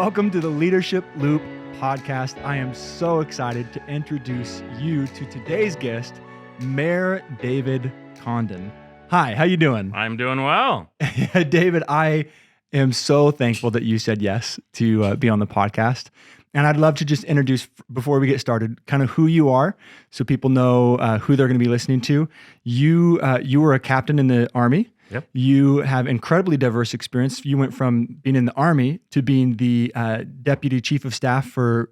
Welcome to the Leadership Loop podcast. I am so excited to introduce you to today's guest, Mayor David Condon. Hi, how you doing? I'm doing well. David, I am so thankful that you said yes to be on the podcast. And I'd love to just introduce, before we get started, kind of who you are so people know who they're going to be listening to. You were a captain in the Army. Yep. You have incredibly diverse experience. You went from being in the Army to being the Deputy Chief of Staff for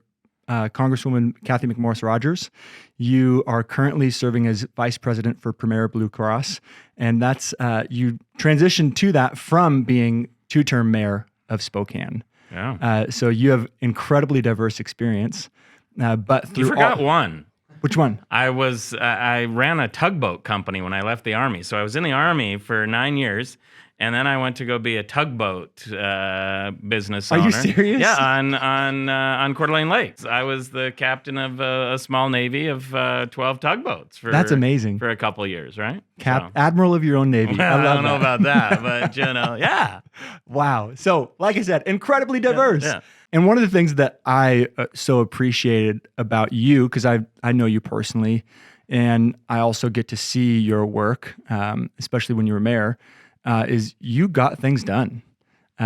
Congresswoman Cathy McMorris Rogers. You are currently serving as Vice President for Premier Blue Cross. And that's you transitioned to that from being two-term Mayor of Spokane. Yeah. So you have incredibly diverse experience. But through You forgot one. Which one? I ran a tugboat company when I left the Army. So I was in the Army for 9 years, and then I went to go be a tugboat business owner. Are you serious? Yeah, on Coeur d'Alene Lakes. I was the captain of a small navy of 12 tugboats. That's amazing. For a couple of years, right? Admiral of your own navy. Well, I don't know about that, but yeah. Wow. So, like I said, incredibly diverse. Yeah. And one of the things that I so appreciated about you, because I know you personally, and I also get to see your work, especially when you were mayor, is you got things done.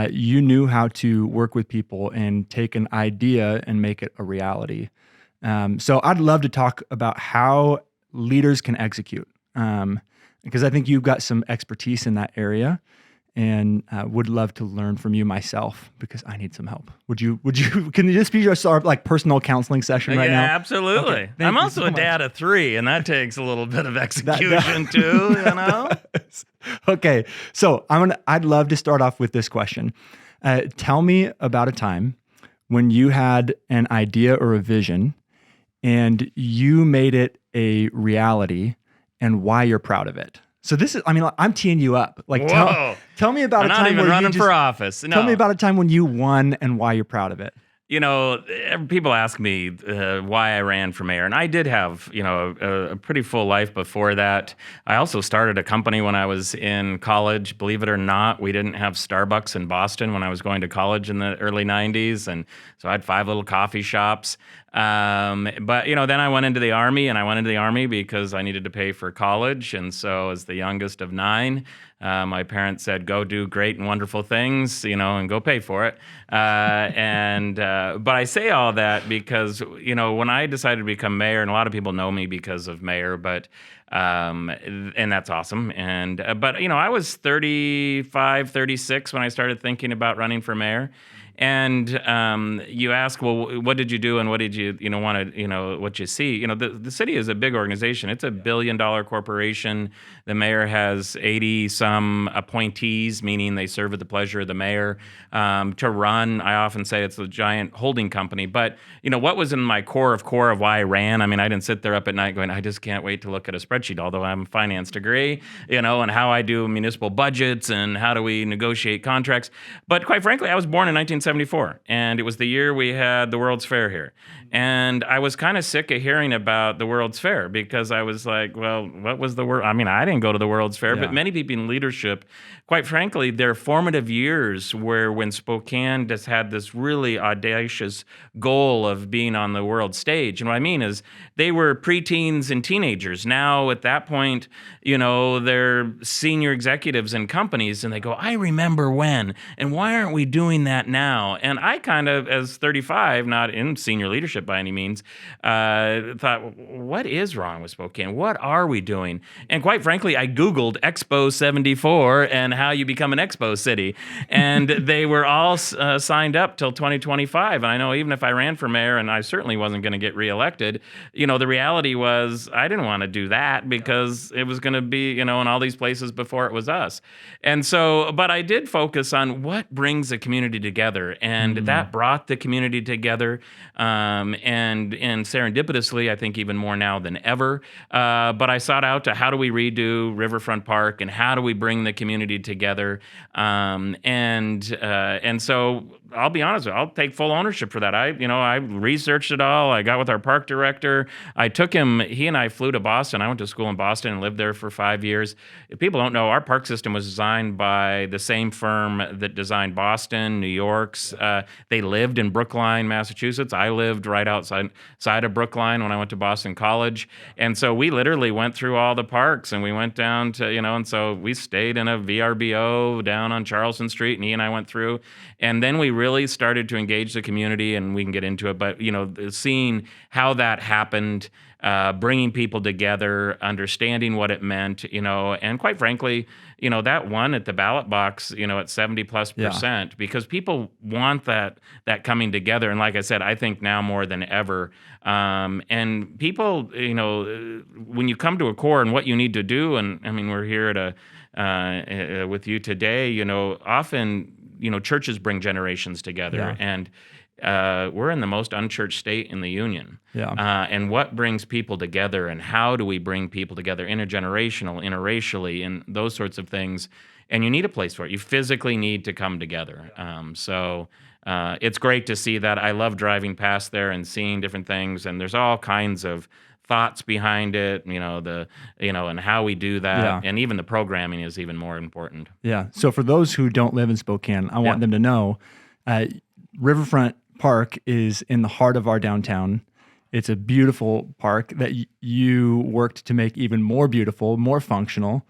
You knew how to work with people and take an idea and make it a reality. So I'd love to talk about how leaders can execute, because I think you've got some expertise in that area. And would love to learn from you myself because I need some help. Can this be our like personal counseling session right now? Yeah, absolutely. Okay, I'm also a dad of 3, and that takes a little bit of execution too, you know? Okay, so I'd love to start off with this question. Tell me about a time when you had an idea or a vision and you made it a reality and why you're proud of it. So this is, I'm teeing you up. Like, tell me about a time where you I'm not even running for office. No. Tell me about a time when you won and why you're proud of it. You know, people ask me why I ran for mayor, and I did have, a pretty full life before that. I also started a company when I was in college. Believe it or not, we didn't have Starbucks in Boston when I was going to college in the early 90s, and so I had 5 little coffee shops. But, then I went into the Army, and I went into the Army because I needed to pay for college, and so as the youngest of 9, my parents said, go do great and wonderful things, and go pay for it. But I say all that because, when I decided to become mayor, and a lot of people know me because of mayor, but and that's awesome. But I was 35, 36 when I started thinking about running for mayor. And you ask, well, what did you do and what did you, want to, what you see? The city is a big organization. It's a $1 billion corporation. The mayor has 80-some appointees, meaning they serve at the pleasure of the mayor. To run, I often say it's a giant holding company. But, what was in my core of why I ran? I didn't sit there up at night going, I just can't wait to look at a spreadsheet, although I'm a finance degree, and how I do municipal budgets and how do we negotiate contracts. But quite frankly, I was born in 1974, and it was the year we had the World's Fair here. And I was kind of sick of hearing about the World's Fair because I was like, well, what was the World? I didn't go to the World's Fair, but many people in leadership, quite frankly, their formative years were when Spokane just had this really audacious goal of being on the world stage. And what I mean is they were preteens and teenagers. Now, at that point, they're senior executives in companies, and they go, I remember when, and why aren't we doing that now? And I kind of, as 35, not in senior leadership by any means, thought, what is wrong with Spokane? What are we doing? And quite frankly, I Googled Expo 74 and how you become an Expo city. And they were all signed up till 2025. And I know even if I ran for mayor, and I certainly wasn't going to get reelected, the reality was I didn't want to do that because it was going to be, in all these places before it was us. And so, but I did focus on what brings a community together. And that brought the community together. And serendipitously, I think even more now than ever. But I sought out to how do we redo Riverfront Park and how do we bring the community together. And so I'll be honest, I'll take full ownership for that. I researched it all. I got with our park director. I took him, he and I flew to Boston. I went to school in Boston and lived there for 5 years. If people don't know, our park system was designed by the same firm that designed Boston, New York, parks. They lived in Brookline, Massachusetts. I lived right outside of Brookline when I went to Boston College. And so we literally went through all the parks, and we went down to, and so we stayed in a VRBO down on Charleston Street, and he and I went through. And then we really started to engage the community, and we can get into it. But, seeing how that happened, bringing people together, understanding what it meant, and quite frankly, that won at the ballot box, at 70+%, because people want that coming together. And like I said, I think now more than ever. And people, when you come to a core and what you need to do, and I mean, we're here at with you today, often, churches bring generations together, and we're in the most unchurched state in the union. And what brings people together, and how do we bring people together intergenerational, interracially, and those sorts of things? And you need a place for it. You physically need to come together. So it's great to see that. I love driving past there and seeing different things, and there's all kinds of thoughts behind it, and how we do that. And even the programming is even more important. So for those who don't live in Spokane, I want them to know Riverfront Park is in the heart of our downtown. It's a beautiful park that you worked to make even more beautiful, more functional.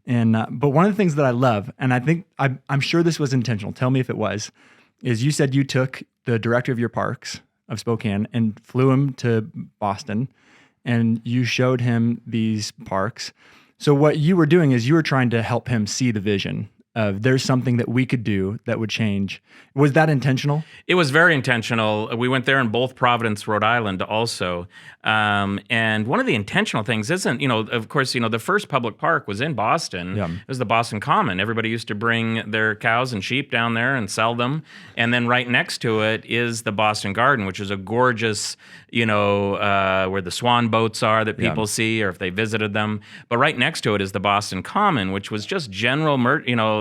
And but one of the things that I love, and I think I'm sure this was intentional, tell me if it was, is you said you took the director of your parks of Spokane and flew him to Boston, and you showed him these parks. So what you were doing is you were trying to help him see the vision of there's something that we could do that would change. Was that intentional? It was very intentional. We went there in both Providence, Rhode Island also. And one of the intentional things isn't, of course, the first public park was in Boston. It was the Boston Common. Everybody used to bring their cows and sheep down there and sell them. And then right next to it is the Boston Garden, which is a gorgeous, where the swan boats are that people see, or if they visited them. But right next to it is the Boston Common, which was just general,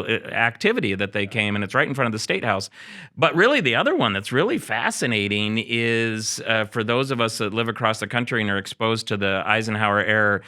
activity that they came, and it's right in front of the State House. But really, the other one that's really fascinating is for those of us that live across the country and are exposed to the Eisenhower era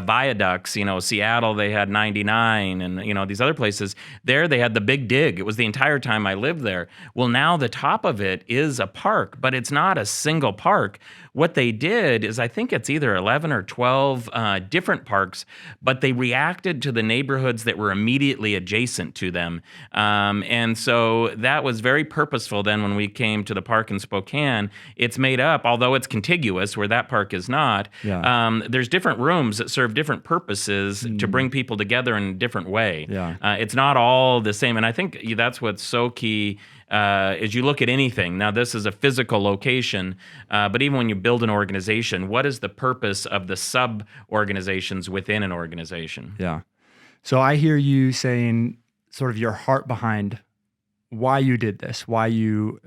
viaducts. Seattle, they had 99, and these other places. There, they had the Big Dig. It was the entire time I lived there. Well, now the top of it is a park, but it's not a single park. What they did is, I think it's either 11 or 12 different parks, but they reacted to the neighborhoods that were immediately adjacent to them. And so that was very purposeful then when we came to the park in Spokane. It's made up, although it's contiguous where that park is not, there's different rooms that serve different purposes to bring people together in a different way. It's not all the same. And I think that's what's so key as you look at anything. Now, this is a physical location, but even when you build an organization, what is the purpose of the sub-organizations within an organization? So I hear you saying sort of your heart behind why you did this, why you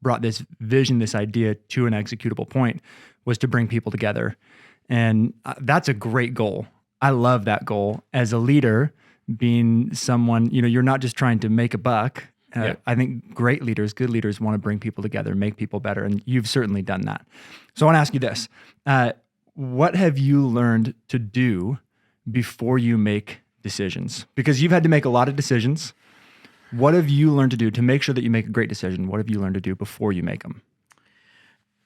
brought this vision, this idea to an executable point, was to bring people together. And that's a great goal. I love that goal. As a leader, being someone, you're not just trying to make a buck. I think great leaders, good leaders want to bring people together, make people better, and you've certainly done that. So I want to ask you this. What have you learned to do before you make decisions? Because you've had to make a lot of decisions. What have you learned to do to make sure that you make a great decision? What have you learned to do before you make them?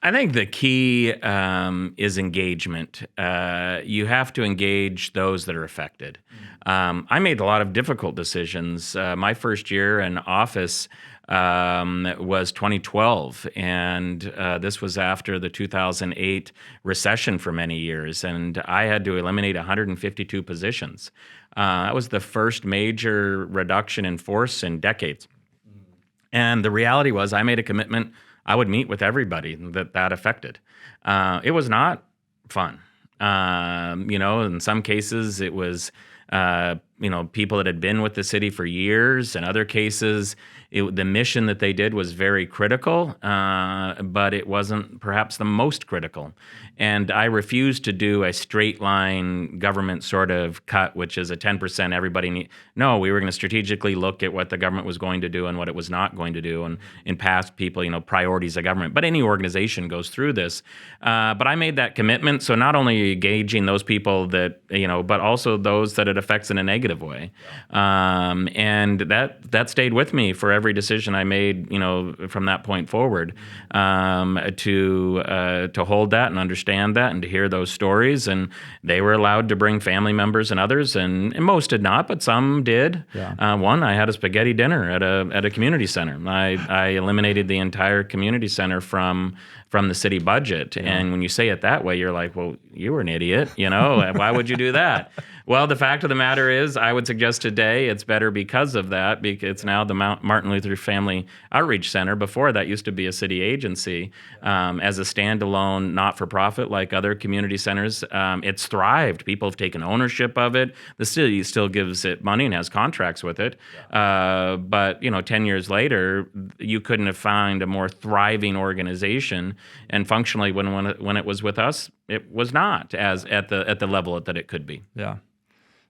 I think the key is engagement. You have to engage those that are affected. I made a lot of difficult decisions. My first year in office was 2012, and this was after the 2008 recession for many years, and I had to eliminate 152 positions. That was the first major reduction in force in decades. And the reality was I made a commitment I would meet with everybody that affected. It was not fun. In some cases it was, people that had been with the city for years. In other cases, the mission that they did was very critical, but it wasn't perhaps the most critical. And I refused to do a straight line government sort of cut, which is a 10% everybody need. No, we were going to strategically look at what the government was going to do and what it was not going to do, and in past people, priorities of government. But any organization goes through this. But I made that commitment. So not only are you engaging those those people that, but also those that it affects in a negative way. And that stayed with me for every decision I made, from that point forward, to hold that and understand that and to hear those stories. And they were allowed to bring family members and others, and most did not, but some did. Yeah. One, I had a spaghetti dinner at a community center. I eliminated the entire community center from the city budget. Yeah. And when you say it that way, you're like, well, you were an idiot, why would you do that? Well, the fact of the matter is, I would suggest today it's better because of that, because it's now the Martin Luther Family Outreach Center. Before that used to be a city agency, as a standalone not-for-profit like other community centers. It's thrived. People have taken ownership of it. The city still gives it money and has contracts with it. But 10 years later, you couldn't have found a more thriving organization. And functionally, when it was with us, it was not as at the level that it could be. Yeah.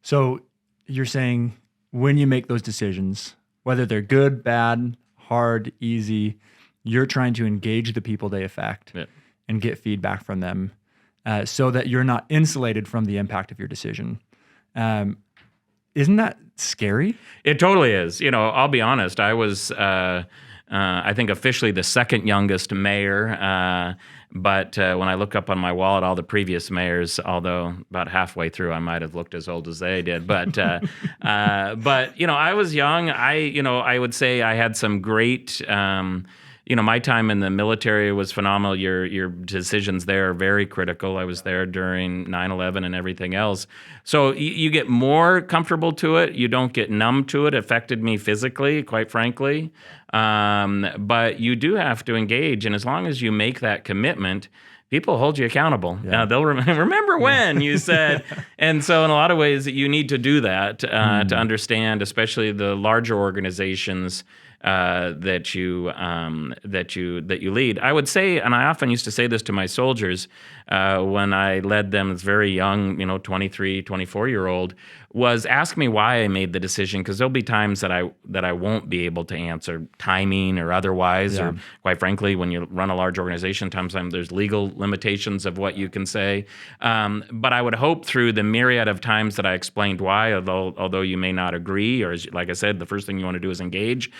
So you're saying when you make those decisions, whether they're good, bad, hard, easy, you're trying to engage the people they affect and get feedback from them, so that you're not insulated from the impact of your decision. Isn't that scary? It totally is. I'll be honest. I was, I think, officially the second youngest mayor. But when I look up on my wall at all the previous mayors, although about halfway through I might have looked as old as they did, but I was young. I would say I had some great. My time in the military was phenomenal. Your decisions there are very critical. I was there during 9/11 and everything else. So you get more comfortable to it. You don't get numb to it. It affected me physically, quite frankly. But you do have to engage. And as long as you make that commitment, people hold you accountable. Yeah. They'll remember when you said. And so in a lot of ways, you need to do that to understand, especially the larger organizations that you lead. I would say, and I often used to say this to my soldiers when I led them as very young, 23, 24-year-old, was ask me why I made the decision, because there'll be times that I won't be able to answer, timing or otherwise, or quite frankly, when you run a large organization, sometimes there's legal limitations of what you can say. But I would hope through the myriad of times that I explained why, although you may not agree, or like I said, the first thing you want to do is engage,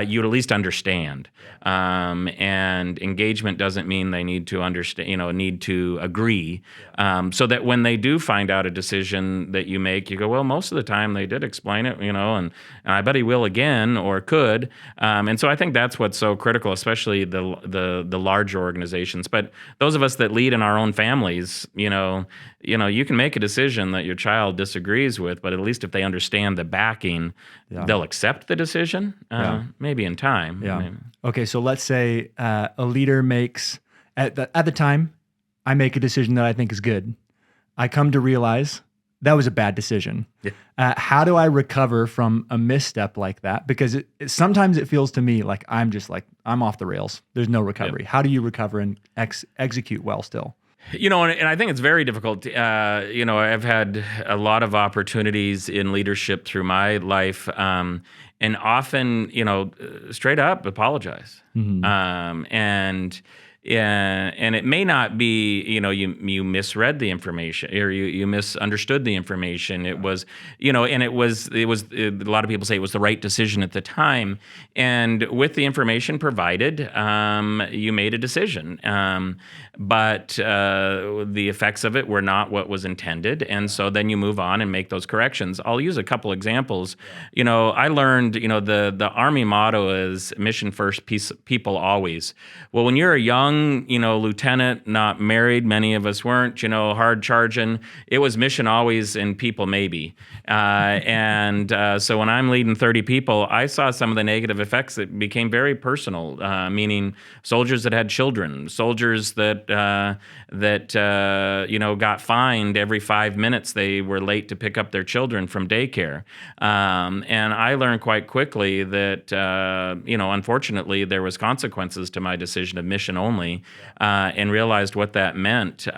you'd at least understand. And engagement doesn't mean they need to understand, need to agree. So that when they do find out a decision that you make, you go, well, most of the time they did explain it, and I bet he will again or could. And so I think that's what's so critical, especially the larger organizations. But those of us that lead in our own families, you can make a decision that your child disagrees with, but at least if they understand the backing, they'll accept the decision, maybe in time. Yeah. Okay, so let's say a leader makes, at the time, I make a decision that I think is good. I come to realize that was a bad decision. Yeah. How do I recover from a misstep like that? Because sometimes it feels to me like I'm off the rails. There's no recovery. How do you recover and execute well still? And I think it's very difficult. I've had a lot of opportunities in leadership through my life, and often, straight up apologize. Mm-hmm. And it may not be, you misread the information or you misunderstood the information. It was, and it was a lot of people say it was the right decision at the time. And with the information provided, you made a decision. But the effects of it were not what was intended. And so then you move on and make those corrections. I'll use a couple examples. I learned, the Army motto is mission first, people always. Well, when you're a young, lieutenant, not married, many of us weren't, hard charging, it was mission always and people maybe. So when I'm leading 30 people, I saw some of the negative effects that became very personal, meaning soldiers that had children, soldiers that got fined every 5 minutes they were late to pick up their children from daycare. And I learned quite quickly that, unfortunately, there was consequences to my decision of mission only, and realized what that meant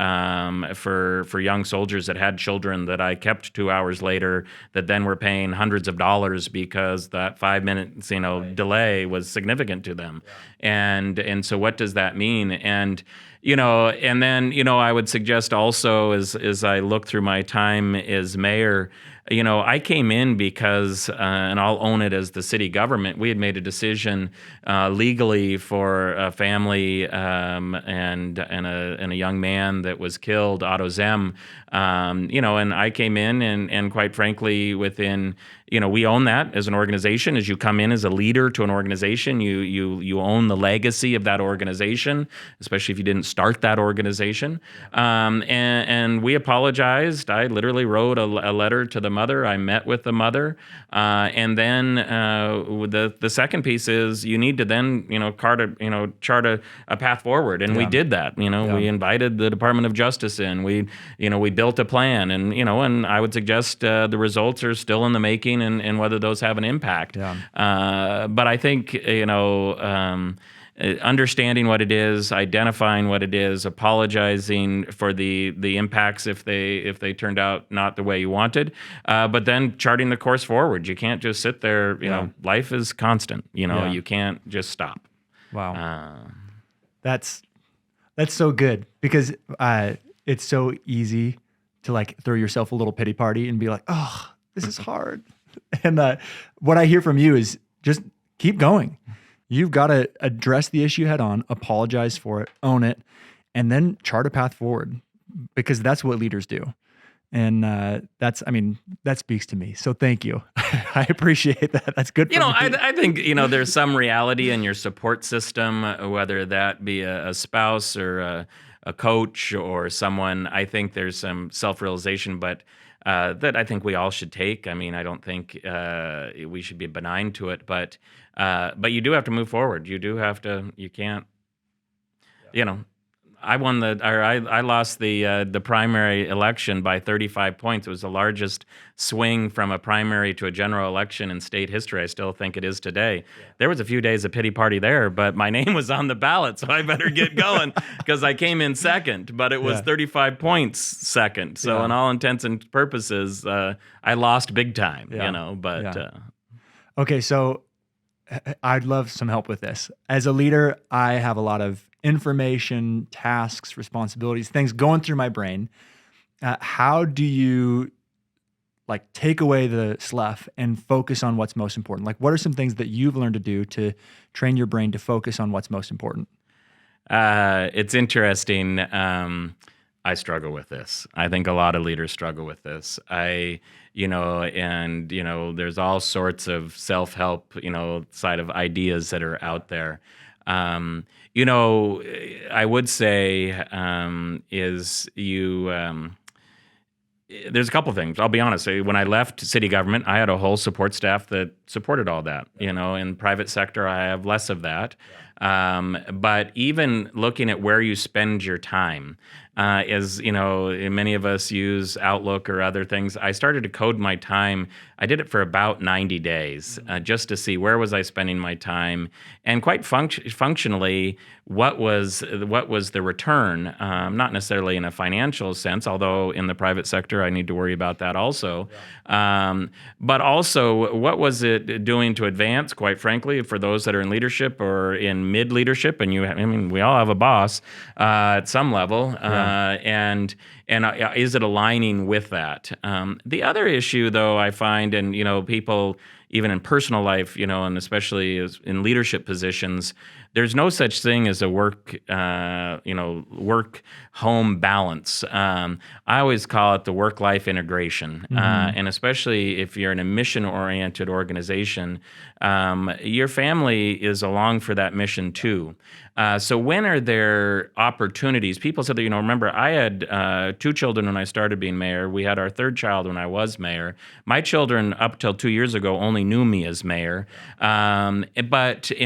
for young soldiers that had children that I kept 2 hours later that then were paying hundreds of dollars because that 5 minutes delay was significant to them. And so what does that mean? And And then, I would suggest also as I look through my time as mayor, I came in because, and I'll own it as the city government, we had made a decision legally for a family and a young man that was killed, Otto Zem. And I came in and quite frankly, within, we own that as an organization. As you come in as a leader to an organization, you own the legacy of that organization, especially if you didn't start that organization. And we apologized. I literally wrote a letter to the mother. I met with the mother. And then the second piece is you need to then, chart a path forward. And we did that. We invited the Department of Justice in. We built a plan. And I would suggest the results are still in the making and whether those have an impact. But I think, understanding what it is, identifying what it is, apologizing for the impacts if they turned out not the way you wanted, but then charting the course forward. You can't just sit there. Life is constant. You can't just stop. Wow, that's so good because it's so easy to like throw yourself a little pity party and be like, oh, this is hard. And what I hear from you is just keep going. You've got to address the issue head on, apologize for it, own it, and then chart a path forward because that's what leaders do. And that speaks to me. So thank you. I appreciate that. That's good for me. I think, there's some reality in your support system, whether that be a spouse or a coach or someone. I think there's some self-realization, but that I think we all should take. I don't think we should be benign to it, but you do have to move forward. You can't, I lost the primary election by 35 points. It was the largest swing from a primary to a general election in state history. I still think it is today. Yeah. There was a few days of pity party there, but my name was on the ballot, so I better get going because I came in second, but it was 35 points second. So in all intents and purposes, I lost big time, Okay, so I'd love some help with this. As a leader, I have a lot of information, tasks, responsibilities, things going through my brain. How do you take away the slough and focus on what's most important? What are some things that you've learned to do to train your brain to focus on what's most important? It's interesting. I struggle with this. I think a lot of leaders struggle with this. There's all sorts of self-help, side of ideas that are out there. I would say there's a couple things. I'll be honest. When I left city government, I had a whole support staff that supported all that. In private sector, I have less of that. But even looking at where you spend your time, many of us use Outlook or other things. I started to code my time. I did it for about 90 days just to see where was I spending my time, and quite functionally, what was the return? Not necessarily in a financial sense, although in the private sector I need to worry about that also. But also, what was it doing to advance? Quite frankly, for those that are in leadership or in mid leadership, and we all have a boss at some level. And is it aligning with that? The other issue, though, I find, and people even in personal life, and especially in leadership positions, there's no such thing as a work-home balance. I always call it the work-life integration. And especially if you're in a mission-oriented organization, your family is along for that mission too. So when are there opportunities? People said that, remember, I had 2 children when I started being mayor. We had our 3rd child when I was mayor. My children, up till 2 years ago, only knew me as mayor. And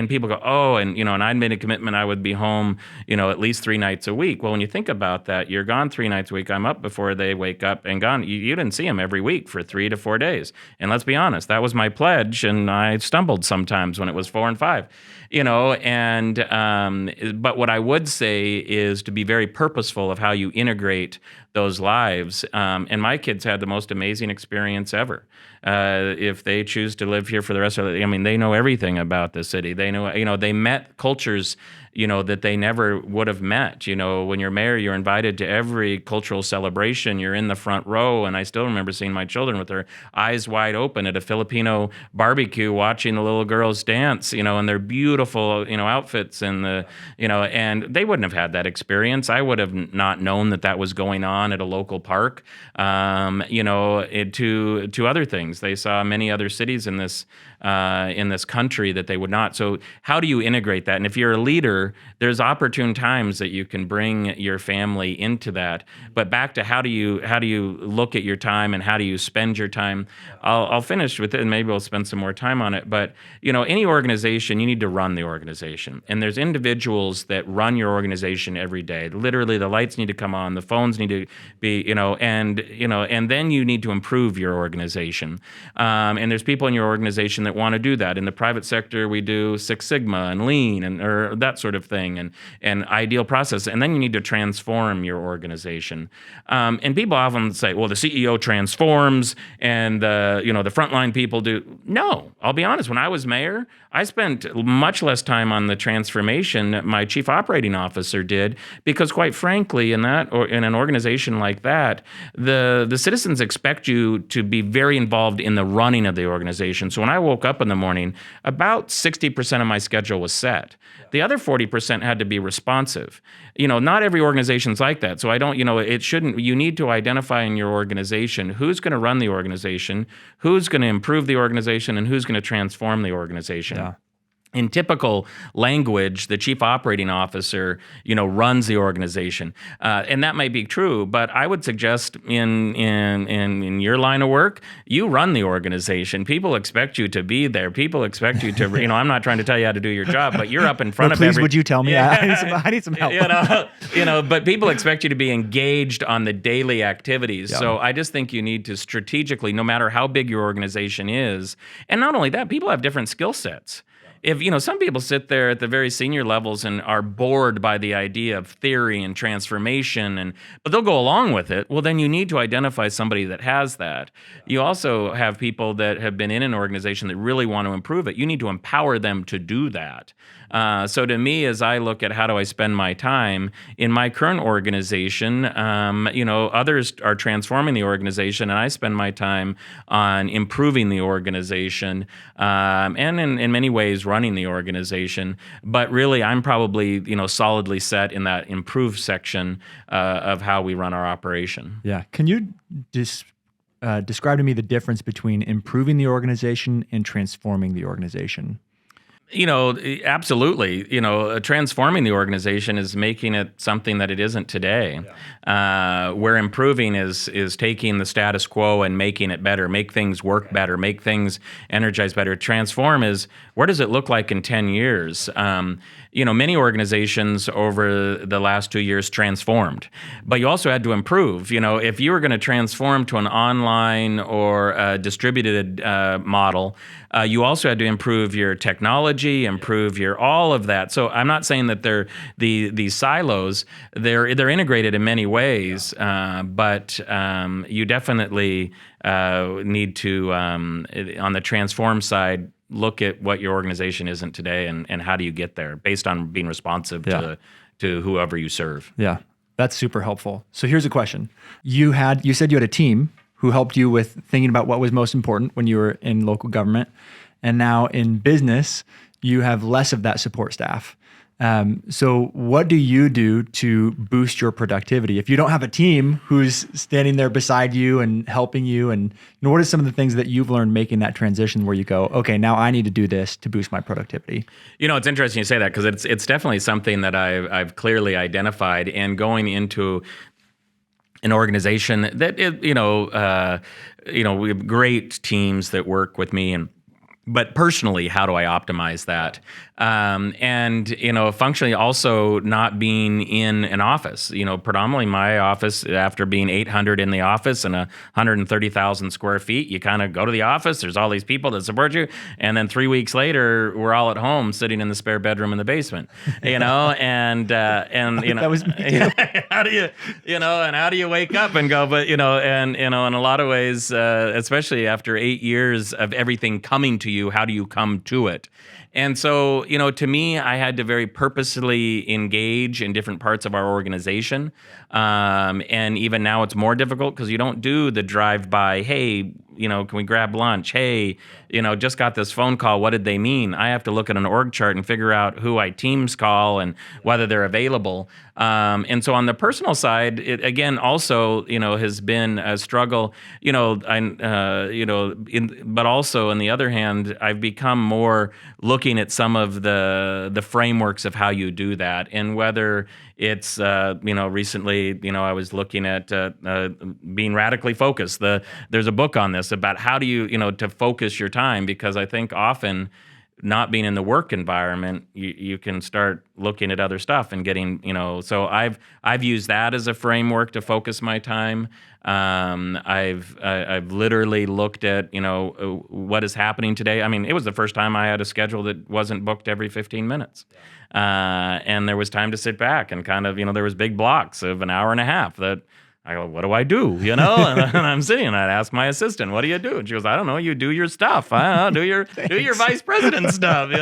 people go, oh, and I'd made a commitment I would be home, at least 3 nights a week. Well, when you think about that, you're gone 3 nights a week. I'm up before they wake up and gone. You didn't see them every week for 3 to 4 days. And let's be honest, that was my pledge, and I stumbled sometimes when it was 4 and 5. But what I would say is to be very purposeful of how you integrate those lives. And my kids had the most amazing experience ever. If they choose to live here for the rest of their, they know everything about the city. They know, they met cultures, that they never would have met. When you're mayor, you're invited to every cultural celebration. You're in the front row, and I still remember seeing my children with their eyes wide open at a Filipino barbecue watching the little girls dance, in their beautiful, outfits and they wouldn't have had that experience. I would have not known that was going on at a local park, to other things. They saw many other cities in this country that they would not. So how do you integrate that? And if you're a leader, there's opportune times that you can bring your family into that. But back to how do you look at your time and how do you spend your time? I'll finish with it, and maybe we'll spend some more time on it. But any organization, you need to run the organization, and there's individuals that run your organization every day. Literally, the lights need to come on, the phones need to be, and then you need to improve your organization. And there's people in your organization that want to do that. In the private sector, we do Six Sigma and Lean or that sort of thing, and ideal process. And then you need to transform your organization. And people often say, well, the CEO transforms and the frontline people do. No, I'll be honest. When I was mayor, I spent much less time on the transformation than my chief operating officer did, because quite frankly, in an organization like that, the citizens expect you to be very involved in the running of the organization. So when I woke up in the morning, about 60% of my schedule was set. The other 40% had to be responsive. Not every organization's like that. So you need to identify in your organization who's going to run the organization, who's going to improve the organization, and who's going to transform the organization. Yeah. In typical language, the chief operating officer, runs the organization, and that might be true. But I would suggest in your line of work, you run the organization. People expect you to be there. People expect you to. I'm not trying to tell you how to do your job, but you're up in front of. Please, would you tell me? Yeah. I need some help. But people expect you to be engaged on the daily activities. Yeah. So I just think you need to strategically, no matter how big your organization is, and not only that, people have different skill sets. If some people sit there at the very senior levels and are bored by the idea of theory and transformation, but they'll go along with it, well, then you need to identify somebody that has that. You also have people that have been in an organization that really want to improve it. You need to empower them to do that. So to me, as I look at how do I spend my time in my current organization, others are transforming the organization, and I spend my time on improving the organization, and in many ways running the organization. But really, I'm probably solidly set in that improve section of how we run our operation. Yeah. Can you describe to me the difference between improving the organization and transforming the organization? Absolutely. Transforming the organization is making it something that it isn't today. Yeah. Where improving is taking the status quo and making it better, make things work better, make things energize better. Transform is, where does it look like in 10 years? Many organizations over the last 2 years transformed, but you also had to improve. If you were going to transform to an online or a distributed model, you also had to improve your technology, improve your all of that. So I'm not saying that they're these silos. They're integrated in many ways, but you definitely need to on the transform side, look at what your organization isn't today and how do you get there based on being responsive to whoever you serve. Yeah, that's super helpful. So here's a question. You said you had a team who helped you with thinking about what was most important when you were in local government. And now in business, you have less of that support staff. So what do you do to boost your productivity? If you don't have a team who's standing there beside you and helping you, and what are some of the things that you've learned making that transition where you go, okay, now I need to do this to boost my productivity? It's interesting you say that, because it's definitely something that I've clearly identified, and going into an organization that we have great teams that work with me, but personally, how do I optimize that? Functionally also not being in an office. Predominantly my office, after being 800 in the office and 130,000 square feet, you kind of go to the office, there's all these people that support you, and then 3 weeks later, we're all at home sitting in the spare bedroom in the basement, That was me too. how do you wake up and go, but in a lot of ways, especially after 8 years of everything coming to you? How do you come to it? And so, to me, I had to very purposely engage in different parts of our organization. And even now it's more difficult because you don't do the drive-by, hey, can we grab lunch? Hey, just got this phone call. What did they mean? I have to look at an org chart and figure out who I Teams call and whether they're available. And so on the personal side, it again also, has been a struggle, but also on the other hand, I've become more looking at some of the frameworks of how you do that, and whether it's, recently, I was looking at being radically focused. There's a book on this about how do you, to focus your time, because I think often not being in the work environment, you can start looking at other stuff and getting, so I've used that as a framework to focus my time. I've literally looked at, what is happening today. I mean, it was the first time I had a schedule that wasn't booked every 15 minutes. And there was time to sit back and kind of, there was big blocks of an hour and a half that I go, what do I do? And I'm sitting and I'd ask my assistant, what do you do? And she goes, I don't know. You do your stuff. I don't know, do your vice president stuff,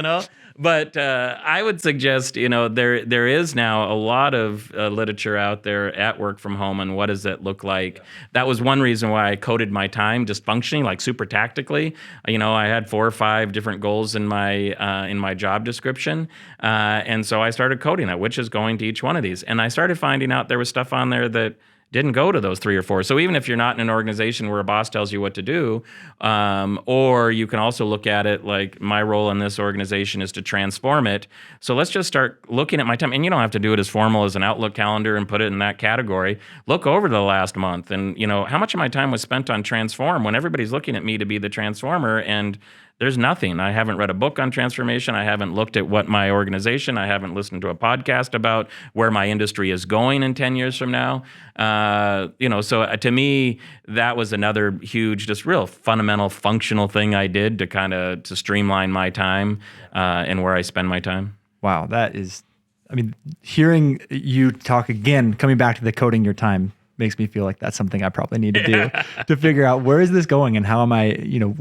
But I would suggest, there is now a lot of literature out there at work from home, and what does it look like? That was one reason why I coded my time just functioning, like super tactically. I had 4 or 5 different goals in my job description, and so I started coding that, which is going to each one of these. And I started finding out there was stuff on there that didn't go to those 3 or 4. So even if you're not in an organization where a boss tells you what to do, or you can also look at it like my role in this organization is to transform it. So let's just start looking at my time. And you don't have to do it as formal as an Outlook calendar and put it in that category. Look over the last month and, how much of my time was spent on transform when everybody's looking at me to be the transformer, and there's nothing. I haven't read a book on transformation. I haven't looked at what my organization, I haven't listened to a podcast about where my industry is going in 10 years from now. So to me, that was another huge, just real fundamental, functional thing I did to streamline my time and where I spend my time. Wow, that is, hearing you talk again, coming back to the coding your time, makes me feel like that's something I probably need to do to figure out where is this going and how am I,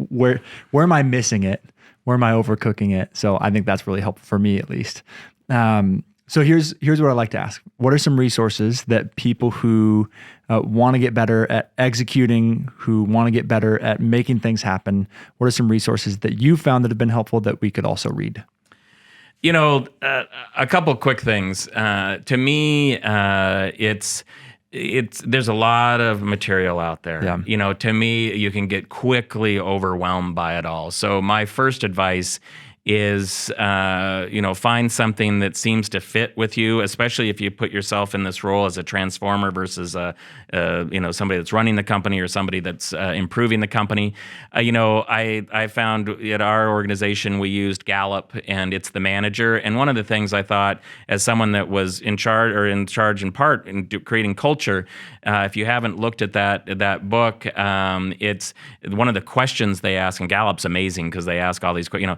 where am I missing it? Where am I overcooking it? So I think that's really helpful for me, at least. So here's what I'd like to ask. What are some resources that people who want to get better at executing, who want to get better at making things happen, what are some resources that you found that have been helpful that we could also read? A couple quick things. To me, there's a lot of material out there. Yeah. To me, you can get quickly overwhelmed by it all. So my first advice is, find something that seems to fit with you, especially if you put yourself in this role as a transformer versus somebody that's running the company or somebody that's improving the company. I found at our organization we used Gallup, and it's the manager. And one of the things I thought, as someone that was in charge in part in creating culture, if you haven't looked at that book, it's one of the questions they ask, and Gallup's amazing because they ask all these questions.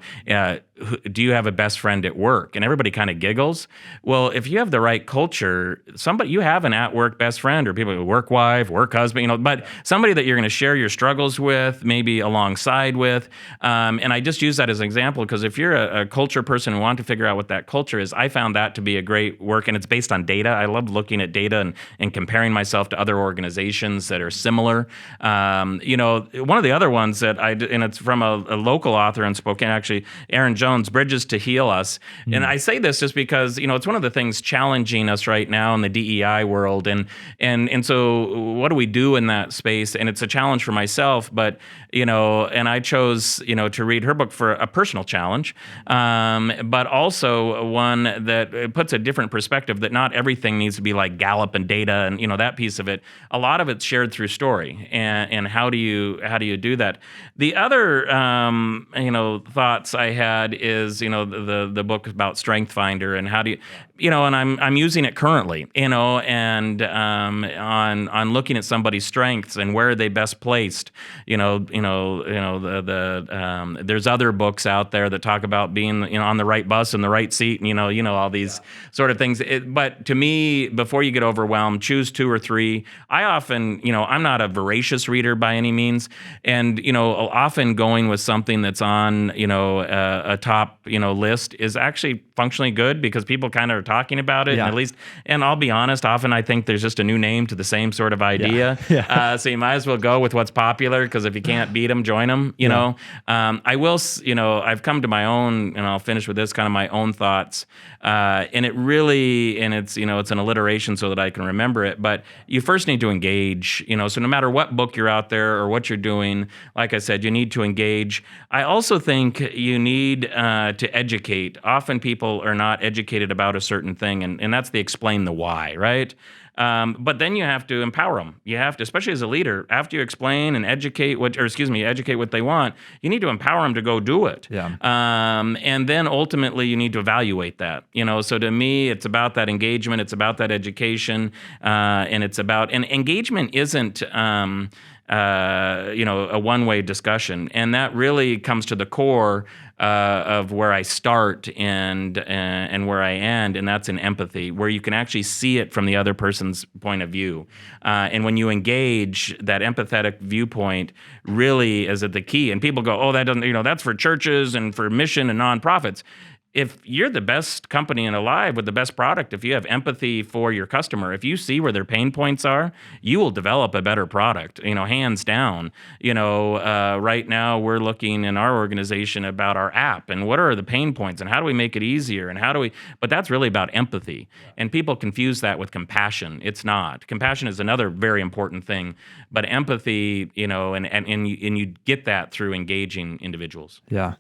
Do you have a best friend at work? And everybody kind of giggles. Well, if you have the right culture, you have an at-work best friend, or people, work wife, work husband, but somebody that you're going to share your struggles with, maybe alongside with. And I just use that as an example because if you're a culture person and want to figure out what that culture is, I found that to be a great work, and it's based on data. I love looking at data and comparing myself to other organizations that are similar. One of the other ones that and it's from a local author in Spokane, actually, Aaron Jones, Bridges to Heal Us. And I say this just because, it's one of the things challenging us right now in the DEI world. And so what do we do in that space? And it's a challenge for myself, but, and I chose, to read her book for a personal challenge, but also one that puts a different perspective, that not everything needs to be like Gallup and data and, that piece of it. A lot of it's shared through story. And how do you do that? The other, thoughts I had is, the book about Strength Finder, and and I'm using it currently, and on looking at somebody's strengths and where are they best placed. There's other books out there that talk about being on the right bus in the right seat, and all these sort of things. But to me, before you get overwhelmed, choose 2 or 3. I often, I'm not a voracious reader by any means, and often going with something that's on a top list is actually functionally good because people kind of are talking about it, and I'll be honest, often I think there's just a new name to the same sort of idea. So you might as well go with what's popular, because if you can't beat them, join them. I will, I've come to my own, and I'll finish with this, kind of my own thoughts, and it really, and it's it's an alliteration so that I can remember it, but you first need to engage. So no matter what book you're out there or what you're doing, like I said, you need to engage. I also think you need to educate. Often people are not educated about a certain thing, and that's the explain the why, right? But then you have to empower them. You have to, especially as a leader, after you explain and educate what they want, you need to empower them to go do it. And then ultimately you need to evaluate that. So to me, it's about that engagement. It's about that education, and it's about, and engagement isn't a one-way discussion, and that really comes to the core of where I start and where I end, and that's in empathy, where you can actually see it from the other person's point of view. And when you engage, that empathetic viewpoint really is at the key. And people go, "Oh, that doesn't, that's for churches and for mission and nonprofits." If you're the best company alive with the best product, if you have empathy for your customer, if you see where their pain points are, you will develop a better product, hands down. Right now we're looking in our organization about our app and what are the pain points and how do we make it easier and but that's really about empathy. And people confuse that with compassion. It's not. Compassion is another very important thing, but empathy, and you get that through engaging individuals. Yeah.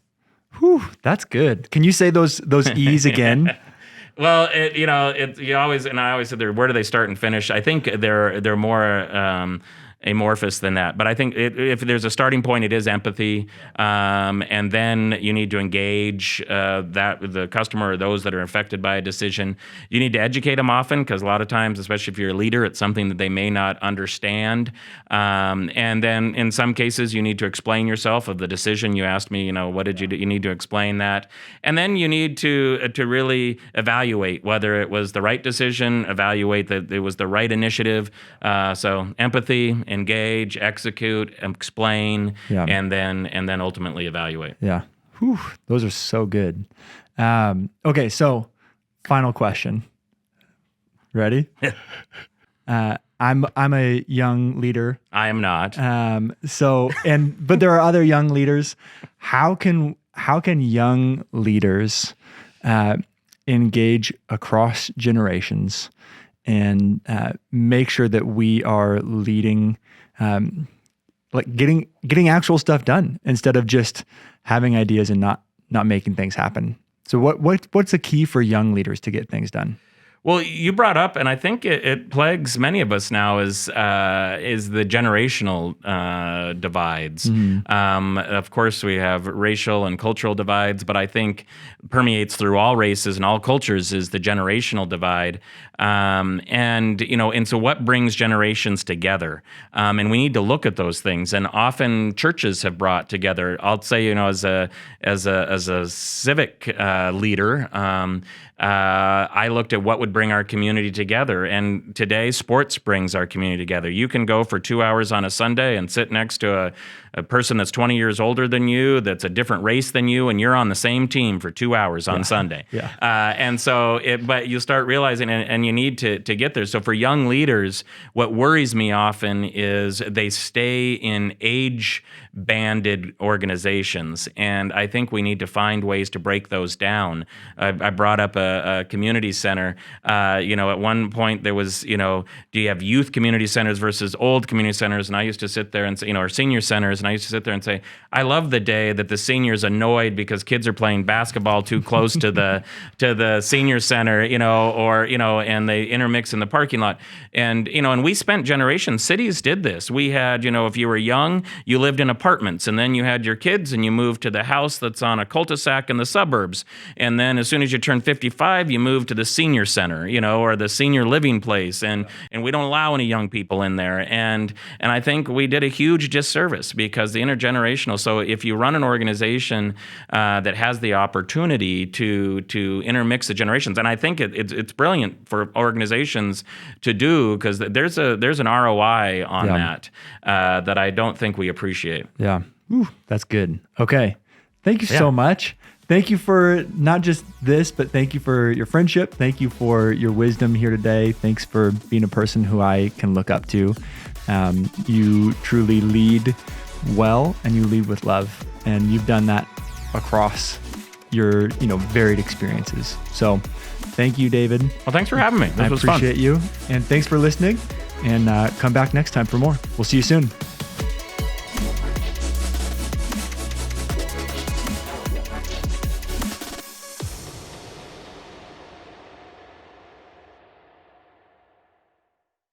Whew, that's good. Can you say those E's again? Well, you always, and I always said, where do they start and finish? I think they're more amorphous than that. But I think if there's a starting point, it is empathy, and then you need to engage the customer or those that are affected by a decision. You need to educate them often, because a lot of times, especially if you're a leader, it's something that they may not understand. And then in some cases, you need to explain yourself of the decision. You asked me, what did you do? You need to explain that. And then you need to really evaluate whether it was the right decision, evaluate that it was the right initiative. So empathy, engage, execute, explain, and then ultimately evaluate. Yeah. Whew, those are so good. Okay, so final question. Ready? I'm a young leader. I am not. But there are other young leaders. How can young leaders engage across generations and make sure that we are leading, like getting actual stuff done instead of just having ideas and not making things happen? So what's the key for young leaders to get things done? Well, you brought up, and I think it plagues many of us now, is the generational divides. Mm-hmm. Of course, we have racial and cultural divides, but I think permeates through all races and all cultures is the generational divide. And so what brings generations together? And we need to look at those things. And often churches have brought together. I'll say, as a civic leader, I looked at what would bring our community together. And today, sports brings our community together. You can go for 2 hours on a Sunday and sit next to a person that's 20 years older than you, that's a different race than you, and you're on the same team for 2 hours on Sunday. Yeah. But you start realizing, and you need to get there. So for young leaders, what worries me often is they stay in age-banded organizations, and I think we need to find ways to break those down. I brought up a community center. At one point there was, do you have youth community centers versus old community centers? And I used to sit there and say, or senior centers, and I used to sit there and say, I love the day that the senior's annoyed because kids are playing basketball too close to the senior center, and they intermix in the parking lot. And we spent generations, cities did this. We had, if you were young, you lived in apartments, and then you had your kids and you moved to the house that's on a cul-de-sac in the suburbs. And then as soon as you turned 55, 65, you move to the senior center, or the senior living place, and we don't allow any young people in there. And I think we did a huge disservice because the intergenerational. So if you run an organization that has the opportunity to intermix the generations, and I think it's brilliant for organizations to do, because there's an ROI on that I don't think we appreciate. Yeah. Ooh, that's good. Okay. Thank you so much. Thank you for not just this, but thank you for your friendship. Thank you for your wisdom here today. Thanks for being a person who I can look up to. You truly lead well, and you lead with love, and you've done that across your varied experiences. So thank you, David. Well, thanks for having me. This was fun. I appreciate you, and thanks for listening, and come back next time for more. We'll see you soon.